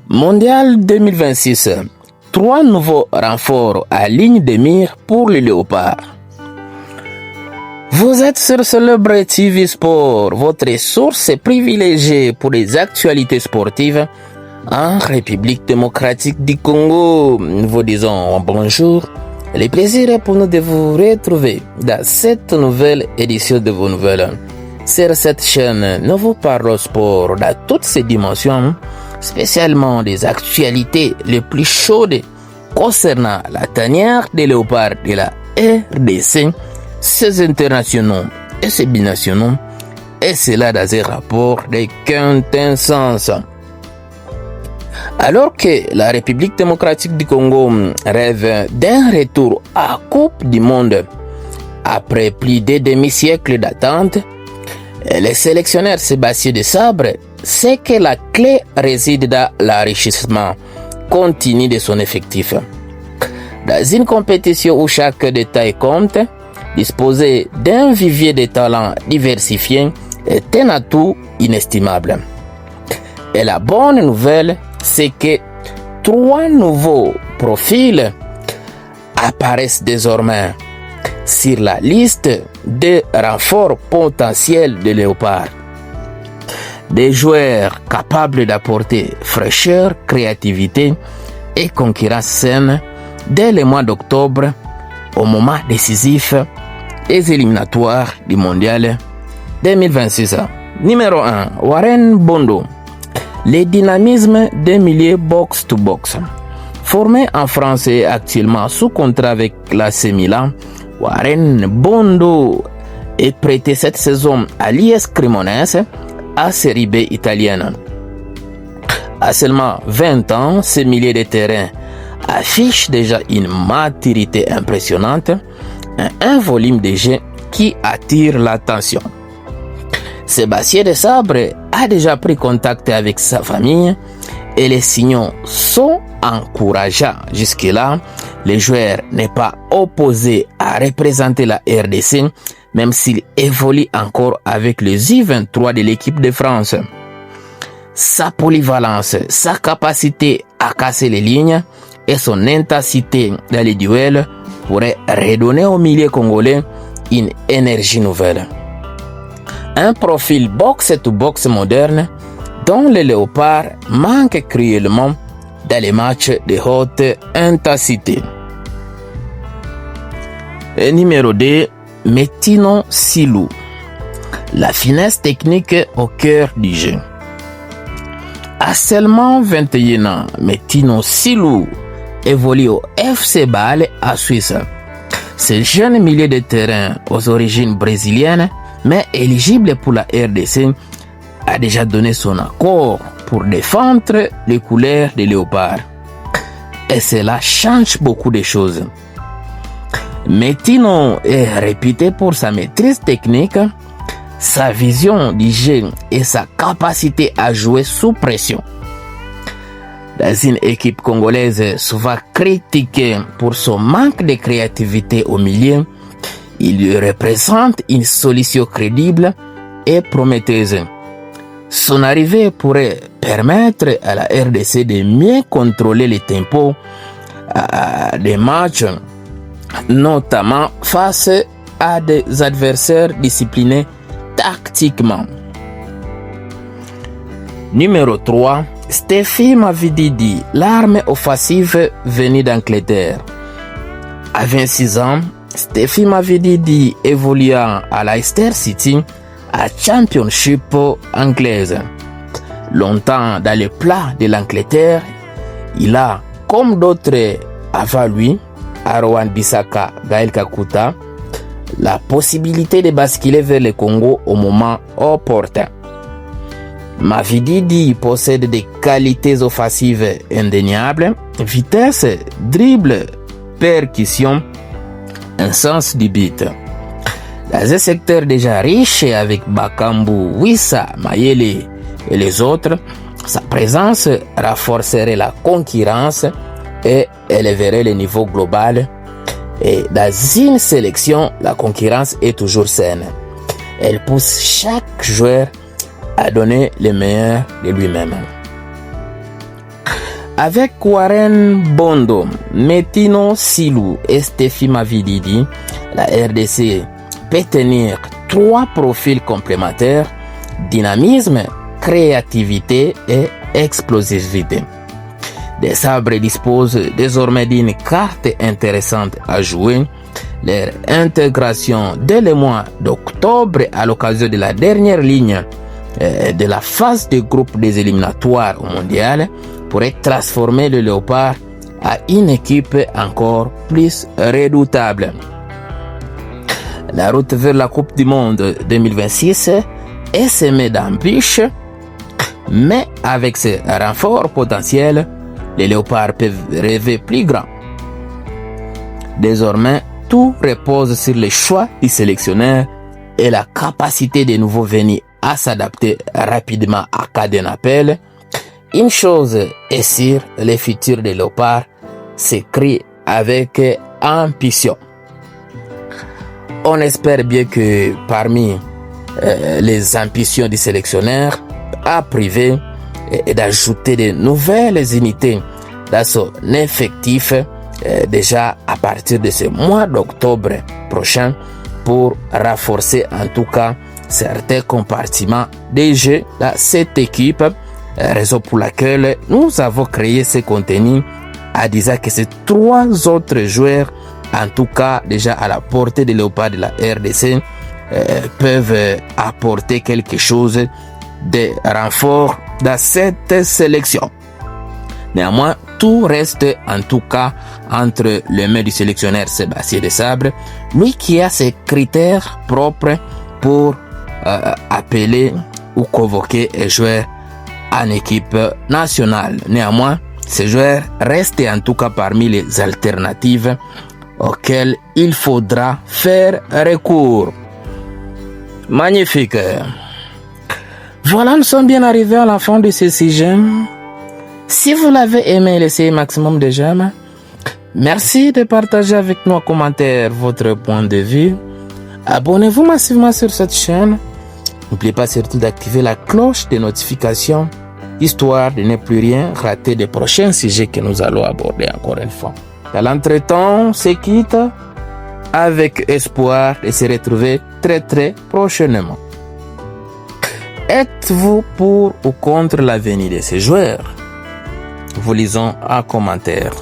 Mondial 2026. 3 nouveaux renforts à ligne de mire pour les léopards. Vous êtes sur Celebrity TV Sport, votre source privilégiée pour les actualités sportives en République démocratique du Congo. Nous vous disons bonjour. Le plaisir est pour nous de vous retrouver dans cette nouvelle édition de vos nouvelles. Sur cette chaîne, nous vous parlons sport dans toutes ses dimensions, spécialement des actualités les plus chaudes concernant la tanière des léopards de la RDC, ses internationaux et ses binationaux, et cela dans un rapport de quintessence. Alors que la République démocratique du Congo rêve d'un retour à Coupe du Monde, après plus de demi-siècle d'attente, le sélectionneur Sébastien Desabre sait que la clé réside dans l'enrichissement continu de son effectif. Dans une compétition où chaque détail compte, disposer d'un vivier de talents diversifiés est un atout inestimable. Et la bonne nouvelle, c'est que 3 nouveaux profils apparaissent désormais sur la liste des renforts potentiels de léopards. Des joueurs capables d'apporter fraîcheur, créativité et concurrence saine dès le mois d'octobre, au moment décisif des éliminatoires du Mondial 2026. Numéro 1, Warren Bondo. Le dynamisme des milieux box-to-box. Formé en France et actuellement sous contrat avec l'AC Milan, Warren Bondo est prêté cette saison à l'IS Cremonese, à Série B italienne. À seulement 20 ans, ce milieu de terrain affiche déjà une maturité impressionnante et un volume de jeu qui attire l'attention. Sébastien Desabre a déjà pris contact avec sa famille et les signaux sont encourageants. Jusque-là, le joueur n'est pas opposé à représenter la RDC, même s'il évolue encore avec les U23 de l'équipe de France. Sa polyvalence, sa capacité à casser les lignes et son intensité dans les duels pourraient redonner au milieu congolais une énergie nouvelle. Un profil box-to-box moderne dont les léopards manquent cruellement dans les matchs de haute intensité. Et numéro 2, Metino Silou. La finesse technique au cœur du jeu. À seulement 21 ans, Metino Silou évolue au FC Bâle à Suisse. Ce jeune milieu de terrain aux origines brésiliennes, mais éligible pour la RDC, a déjà donné son accord pour défendre les couleurs des léopards. Et cela change beaucoup de choses. Metino est réputé pour sa maîtrise technique, sa vision du jeu et sa capacité à jouer sous pression. Dans une équipe congolaise souvent critiquée pour son manque de créativité au milieu, il lui représente une solution crédible et prometteuse. Son arrivée pourrait permettre à la RDC de mieux contrôler les tempos des matchs, notamment face à des adversaires disciplinés tactiquement. Numéro 3, Stephy Mavididi, l'arme offensive venue d'Angleterre. À 26 ans, Stephy Mavididi évoluant à Leicester City à Championship anglaise. Longtemps dans le plat de l'Angleterre, il a, comme d'autres avant lui, Aaron Bissaka, Gaël Kakuta, la possibilité de basculer vers le Congo au moment opportun. Mavididi possède des qualités offensives indéniables, vitesse, dribble, percussion, un sens du but. Dans un secteur déjà riche avec Bakambu, Wissa, Mayele et les autres, sa présence renforcerait la concurrence et élèverait le niveau global. Et dans une sélection, la concurrence est toujours saine. Elle pousse chaque joueur à donner le meilleur de lui-même. Avec Warren Bondo, Metino Silou et Stephy Mavididi, la RDC peut tenir 3 profils complémentaires: dynamisme, créativité et explosivité. Les Sabres disposent désormais d'une carte intéressante à jouer. Leur intégration dès le mois d'octobre à l'occasion de la dernière ligne de la phase de groupe des éliminatoires au mondial pourrait transformer le Léopard à une équipe encore plus redoutable. La route vers la Coupe du Monde 2026 est semée d'embûches, mais avec ces renforts potentiels, les Léopards peuvent rêver plus grand. Désormais, tout repose sur le choix du sélectionneur et la capacité des nouveaux venus à s'adapter rapidement à cas d'un appel. Une chose est sûre, le futur des Léopards s'écrit avec ambition. On espère bien que parmi les ambitions du sélectionneur à privé et d'ajouter de nouvelles unités dans son effectif déjà à partir de ce mois d'octobre prochain pour renforcer en tout cas certains compartiments des jeux dans cette équipe, raison pour laquelle nous avons créé ce contenu en disant que ces 3 autres joueurs, en tout cas déjà à la portée des Léopards de la RDC, peuvent apporter quelque chose de renfort dans cette sélection. Néanmoins, tout reste en tout cas entre les mains du sélectionneur Sébastien Desabre, lui qui a ses critères propres pour appeler ou convoquer un joueur en équipe nationale. Néanmoins, ces joueurs restent en tout cas parmi les alternatives auxquelles il faudra faire recours. Magnifique. Voilà, nous sommes bien arrivés à la fin de ce sujet. Si vous l'avez aimé, laissez un maximum de j'aime. Merci de partager avec nous en commentaire votre point de vue. Abonnez-vous massivement sur cette chaîne. N'oubliez pas surtout d'activer la cloche de notification, histoire de ne plus rien rater des prochains sujets que nous allons aborder encore une fois. À l'entretemps, on se quitte avec espoir de se retrouver très prochainement. Êtes-vous pour ou contre la venue de ces joueurs? Vous lisons en commentaire.